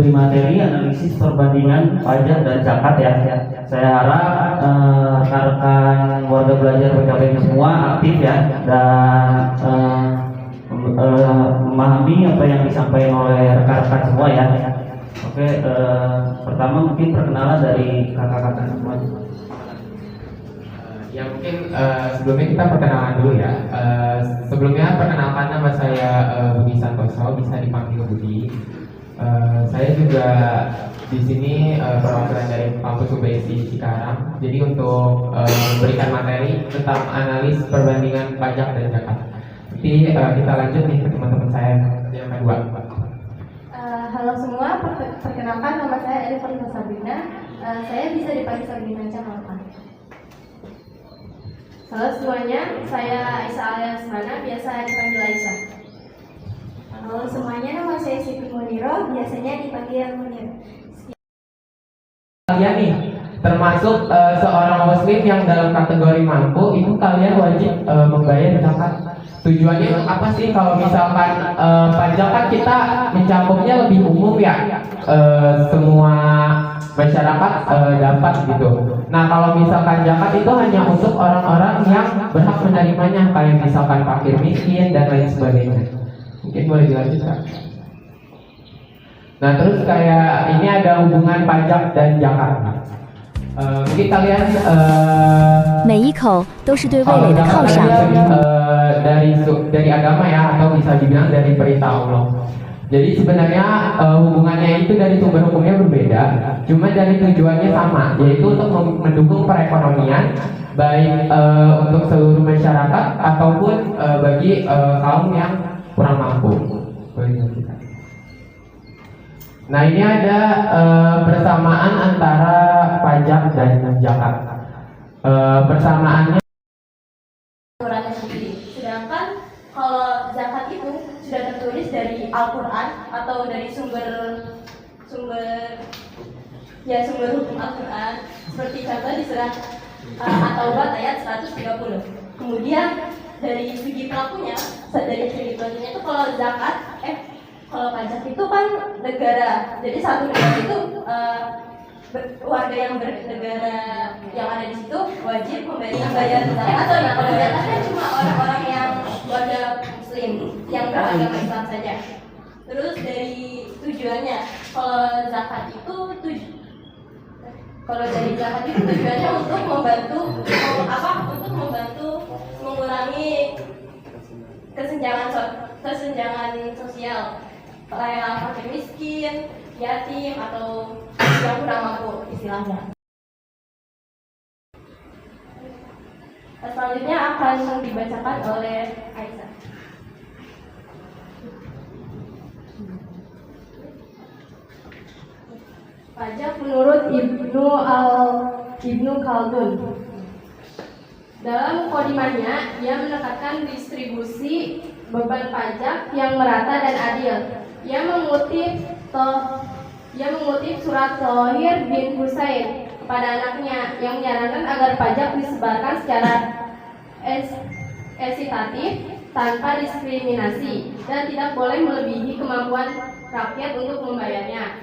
memberi materi analisis perbandingan pajak dan zakat ya. Saya harap rekan-rekan warga belajar PKBM semua aktif ya dan memahami apa yang disampaikan oleh rekan-rekan semua ya. Oke, pertama mungkin perkenalan dari kakak-kakak semua. Ya mungkin sebelumnya kita perkenalan dulu ya. Sebelumnya perkenalkan nama saya Budi Santoso, bisa dipanggil Budi. Saya juga di sini perwakilan dari kampus UBSI Cikarang. Jadi untuk memberikan materi tentang analis perbandingan pajak dan zakat. Jadi kita lanjut nih ke teman-teman saya yang kedua. Halo semua, perkenalkan nama saya Elifrida Sabrina. Saya bisa dipanggil Sabrina Camalkan. Halo semuanya, saya Aisyah alias Hana, biasa dipanggil Aisyah. Halo semuanya, nama saya Siti Muniro, biasanya dipanggil Munir. Kalian nih termasuk seorang muslim yang dalam kategori mampu, itu kalian wajib membayar zakat. Tujuannya untuk apa sih? Kalau misalkan pajak kan kita mencapupnya lebih umum ya, semua masyarakat dapat gitu. Nah kalau misalkan zakat itu hanya untuk orang-orang yang berhak menerimanya, kayak misalkan fakir miskin dan lain sebagainya. Mungkin boleh dilanjutkan. Nah terus kayak ini ada hubungan pajak dan zakat. Mungkin kalian 每一口都是对味蕾的犒赏。 dari agama ya, atau bisa dibilang dari perintah Allah. Jadi sebenarnya hubungannya itu dari sumber hukumnya berbeda, cuma dari tujuannya sama, yaitu untuk mendukung perekonomian baik untuk seluruh masyarakat ataupun bagi kaum yang kurang mampu. Nah ini ada persamaan antara pajak dan zakat. Persamaannya Aturannya sendiri. Sedangkan kalau zakat itu sudah tertulis dari Al-Quran atau dari sumber hukum Al-Quran, seperti contoh di surat At-Taubah ayat 130. Kemudian dari segi pelakunya itu kalau pajak itu kan negara, jadi satu negara itu warga yang bernegara yang ada di situ wajib membayar zakat, atau ya kalau zakat kan cuma orang-orang yang warga muslim yang beragama Islam saja. Terus dari tujuannya, kalau dari zakat itu tujuannya untuk membantu mengurangi kesenjangan sosial, kayak fakir miskin, yatim, atau yang kurang mampu istilahnya. Selanjutnya akan dibacakan oleh Aisyah. Pajak menurut Ibnu Khaldun. Dalam mukadimahnya, ia menekankan distribusi beban pajak yang merata dan adil. Ia mengutip surat Thohir bin Husain kepada anaknya yang menyarankan agar pajak disebarkan secara esitatif tanpa diskriminasi dan tidak boleh melebihi kemampuan rakyat untuk membayarnya.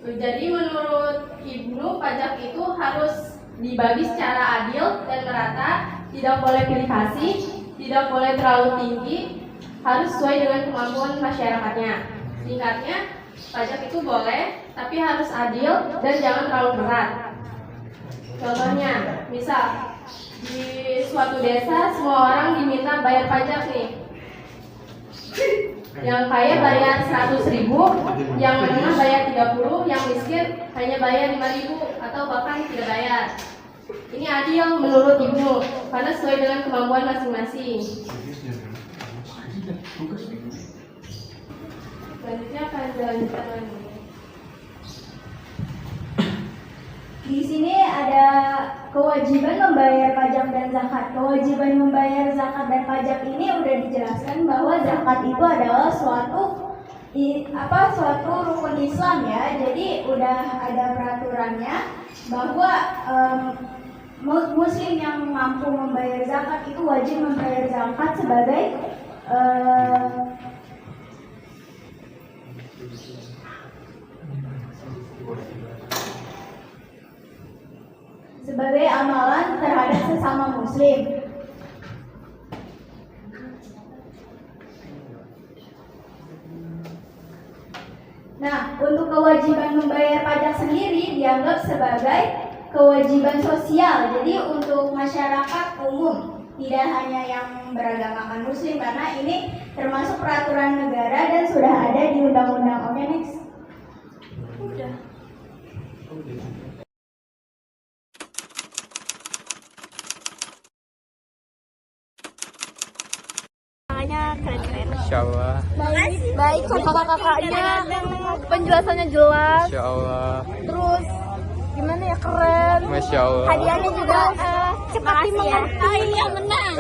Jadi menurut Ibnu, pajak itu harus dibagi secara adil dan merata, tidak boleh pilih kasih, tidak boleh terlalu tinggi, harus sesuai dengan kemampuan masyarakatnya. Singkatnya, pajak itu boleh, tapi harus adil dan jangan terlalu berat. Contohnya, misal di suatu desa semua orang diminta bayar pajak nih. Yang kaya bayar 100.000, yang menengah bayar 30, yang miskin hanya bayar 5.000 atau bahkan tidak bayar. Ini adil menurut Ibnu karena sesuai dengan kemampuan masing-masing. Selanjutnya akan dilanjutkan lagi. Di sini ada kewajiban membayar pajak dan zakat. Kewajiban membayar zakat dan pajak ini udah dijelaskan bahwa zakat itu adalah suatu rukun Islam ya. Jadi udah ada peraturannya bahwa muslim yang mampu membayar zakat itu wajib membayar zakat sebagai sebagai amalan terhadap sesama muslim. Nah, untuk kewajiban membayar pajak sendiri dianggap sebagai kewajiban sosial. Jadi untuk masyarakat umum, tidak hanya yang beragamakan muslim, karena ini termasuk peraturan negara dan sudah ada di undang-undang. Oke, next. Udah. Keren-keren. Insya Allah. Baik sama kakaknya, penjelasannya jelas. Insya Allah. Terus gimana ya, keren. Masya Allah. Hadiahnya juga cepat dimengerti. Iya menang.